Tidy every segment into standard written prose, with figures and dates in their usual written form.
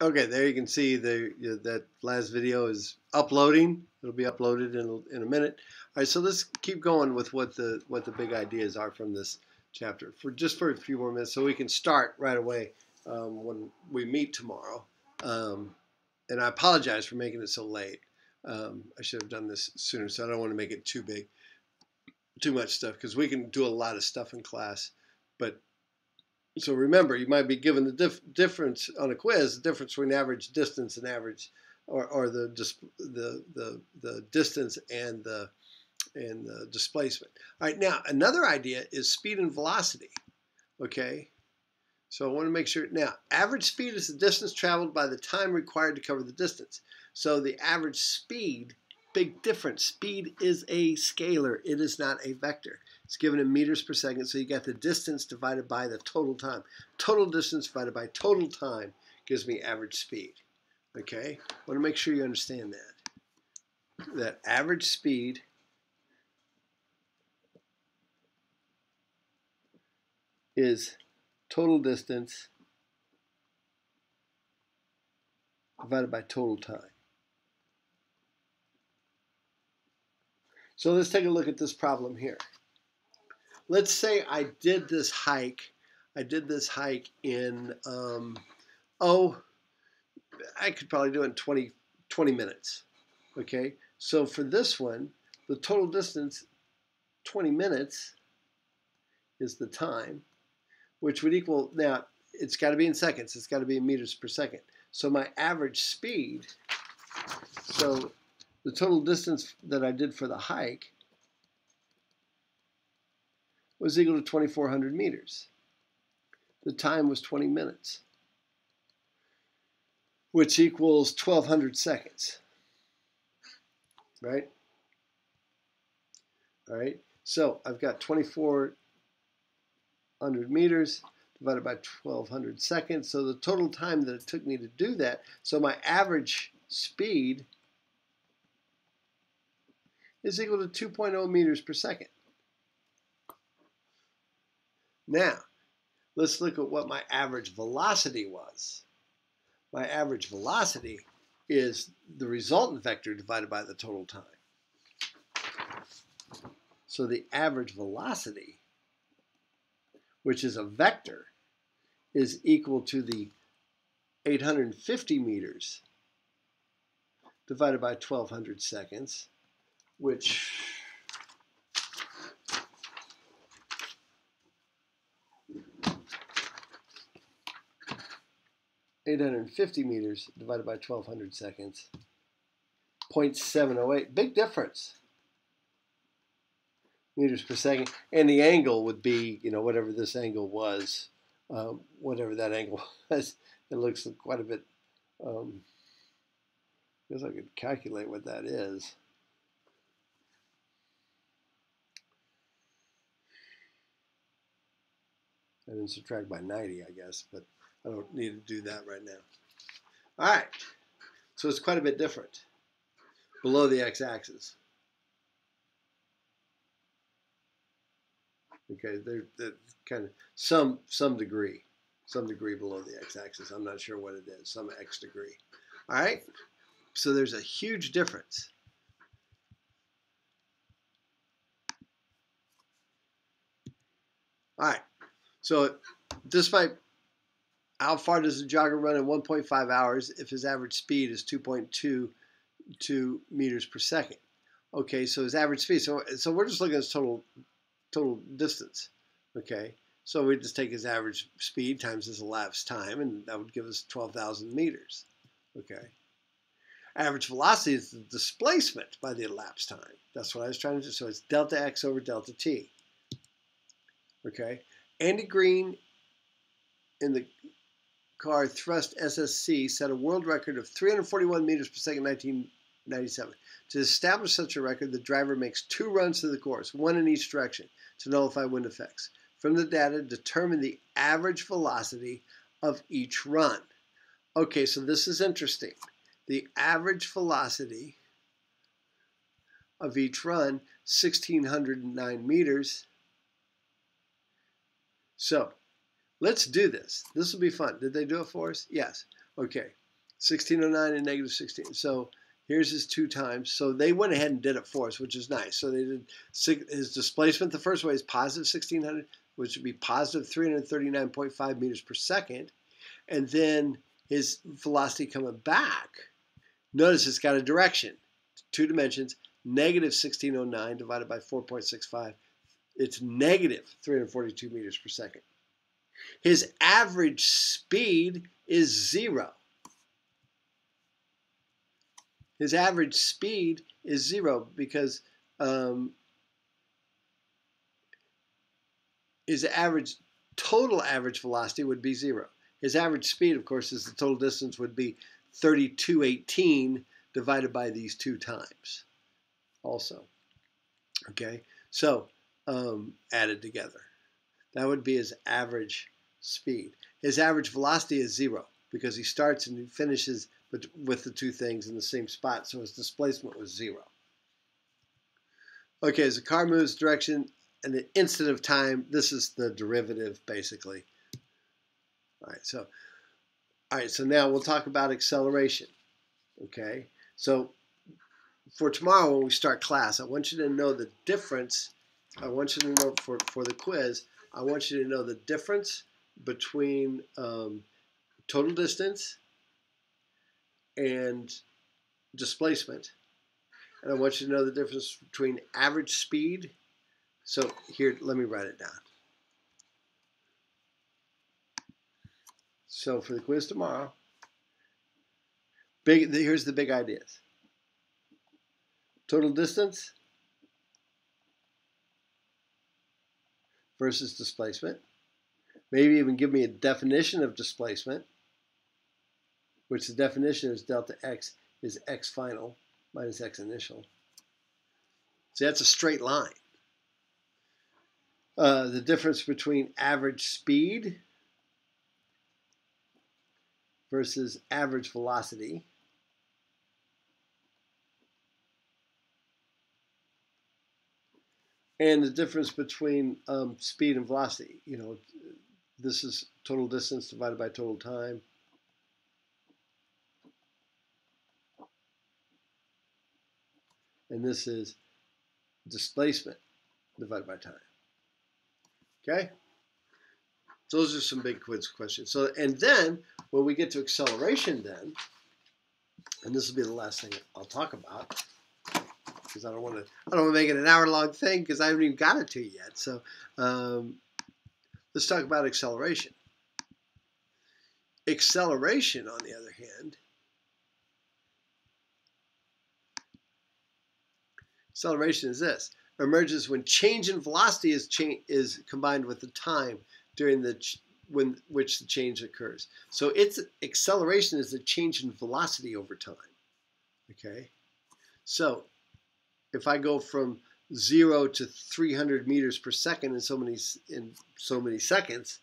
Okay, there you can see that last video is uploading. It'll be uploaded in a minute. All right, so let's keep going with what the big ideas are from this chapter for a few more minutes, so we can start right away when we meet tomorrow. And I apologize for making it so late. I should have done this sooner, so I don't want to make it too big, too much stuff, because we can do a lot of stuff in class, but so remember, you might be given the difference on a quiz, the difference between average distance and average, or the distance and the displacement. All right, now another idea is speed and velocity. Okay, so I want to make sure now. Average speed is the distance traveled by the time required to cover the distance. So the average speed, big difference. Speed is a scalar. It is not a vector. It's given in meters per second, so you get the distance divided by the total time. Total distance divided by total time gives me average speed. Okay? I want to make sure you understand that. That average speed is total distance divided by total time. So let's take a look at this problem here. Let's say I did this hike. I did this hike in, I could probably do it in 20 minutes. Okay, so for this one, the total distance, 20 minutes, is the time, which would equal, now, it's got to be in seconds. It's got to be in meters per second. So my average speed, so the total distance that I did for the hike was equal to 2,400 meters. The time was 20 minutes, which equals 1,200 seconds, right? All right, so I've got 2,400 meters divided by 1,200 seconds. So the total time that it took me to do that, so my average speed is equal to 2.0 meters per second. Now, let's look at what my average velocity was. My average velocity is the resultant vector divided by the total time. So the average velocity, which is a vector, is equal to the 850 meters divided by 1,200 seconds, which 850 meters divided by 1,200 seconds, 0.708. Big difference. Meters per second. And the angle would be, whatever this angle was, whatever that angle was. It looks quite a bit, I guess I could calculate what that is. I didn't subtract by 90, I guess, but I don't need to do that right now. All right, so it's quite a bit different below the x-axis. Okay, they're kind of some degree below the x-axis. I'm not sure what it is, some x degree. All right, so there's a huge difference. All right, so despite how far does the jogger run in 1.5 hours if his average speed is 2.22 meters per second? Okay, so his average speed. So we're just looking at his total distance. Okay, so we just take his average speed times his elapsed time, and that would give us 12,000 meters. Okay, average velocity is the displacement by the elapsed time. That's what I was trying to do. So it's delta x over delta t. Okay, Andy Green in the car thrust SSC set a world record of 341 meters per second in 1997. To establish such a record, the driver makes 2 runs to the course, 1 in each direction, to nullify wind effects. From the data, determine the average velocity of each run. Okay, so this is interesting. The average velocity of each run, 1,609 meters. So let's do this. This will be fun. Did they do it for us? Yes. Okay. 1609 and negative 16. So here's his 2 times. So they went ahead and did it for us, which is nice. So they did his displacement the first way is positive 1600, which would be positive 339.5 meters per second. And then his velocity coming back, notice it's got a direction, 2 dimensions, negative 1609 divided by 4.65. It's negative 342 meters per second. His average speed is 0. His average speed is 0 because his total average velocity would be 0. His average speed, of course, is the total distance would be 3218 divided by these 2 times also. Okay, so added together. That would be his average speed. His average velocity is 0 because he starts and he finishes with the 2 things in the same spot, so his displacement was 0. Okay, as the car moves direction in the instant of time, this is the derivative basically. All right, so now we'll talk about acceleration. Okay, so for tomorrow when we start class, I want you to know the difference. I want you to know for the quiz, I want you to know the difference between total distance and displacement. And I want you to know the difference between average speed. So here, let me write it down. So for the quiz tomorrow, here's the big ideas. Total distance versus displacement. Maybe even give me a definition of displacement, which the definition is delta x is x final minus x initial. See, that's a straight line. The difference between average speed versus average velocity. And the difference between speed and velocity. You know, this is total distance divided by total time. And this is displacement divided by time. Okay? So those are some big quiz questions. So, and then when we get to acceleration then, and this will be the last thing I'll talk about, because I don't want to make it an hour-long thing because I haven't even got it to you yet. So let's talk about acceleration. Acceleration, on the other hand, acceleration is this. Emerges when change in velocity is combined with the time during which the change occurs. So its acceleration is the change in velocity over time. Okay, so if I go from 0 to 300 meters per second in so many seconds,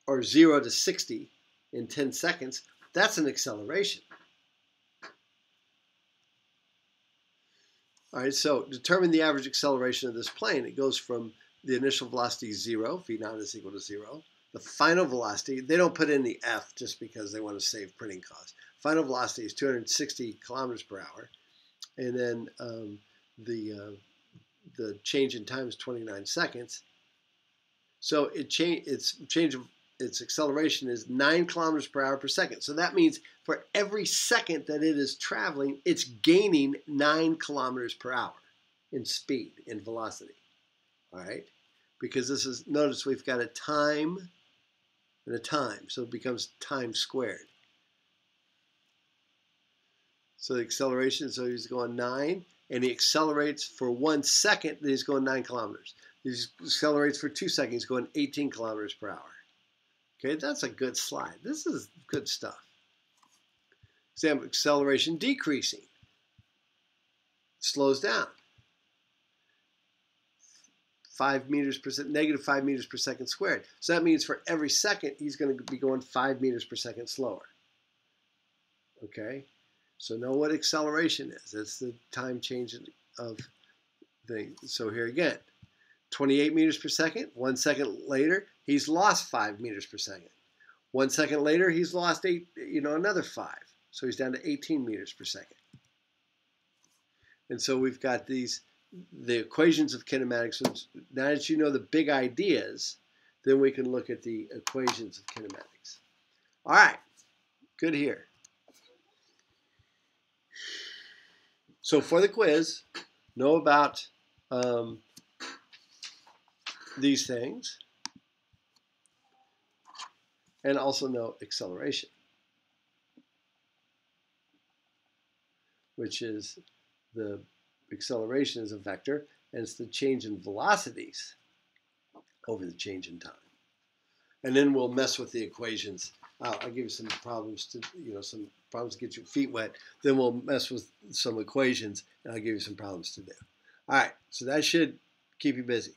or 0 to 60 in 10 seconds, that's an acceleration. All right, so determine the average acceleration of this plane. It goes from the initial velocity 0, v0 is equal to 0. The final velocity, they don't put in the f just because they want to save printing costs. Final velocity is 260 kilometers per hour. And then the change in time is 29 seconds. So its acceleration is 9 kilometers per hour per second. So that means for every second that it is traveling, it's gaining 9 kilometers per hour in speed, in velocity. All right? Because this is, notice we've got a time and a time. So it becomes time squared. So the acceleration, so he's going 9, and he accelerates for 1 second, then he's going 9 kilometers. He accelerates for 2 seconds, going 18 kilometers per hour. Okay, that's a good slide. This is good stuff. Example, acceleration decreasing. Slows down. 5 meters per second, negative 5 meters per second squared. So that means for every second, he's going to be going 5 meters per second slower. Okay, so know what acceleration is. It's the time change of things. So here again, 28 meters per second. 1 second later, he's lost 5 meters per second. 1 second later, he's lost another 5. So he's down to 18 meters per second. And so we've got the equations of kinematics. Now that you know the big ideas, then we can look at the equations of kinematics. All right, good here. So for the quiz, know about these things, and also know acceleration, which is the acceleration is a vector, and it's the change in velocities over the change in time. And then we'll mess with the equations. I'll give you some problems to get your feet wet. Then we'll mess with some equations, and I'll give you some problems to do. All right, so that should keep you busy.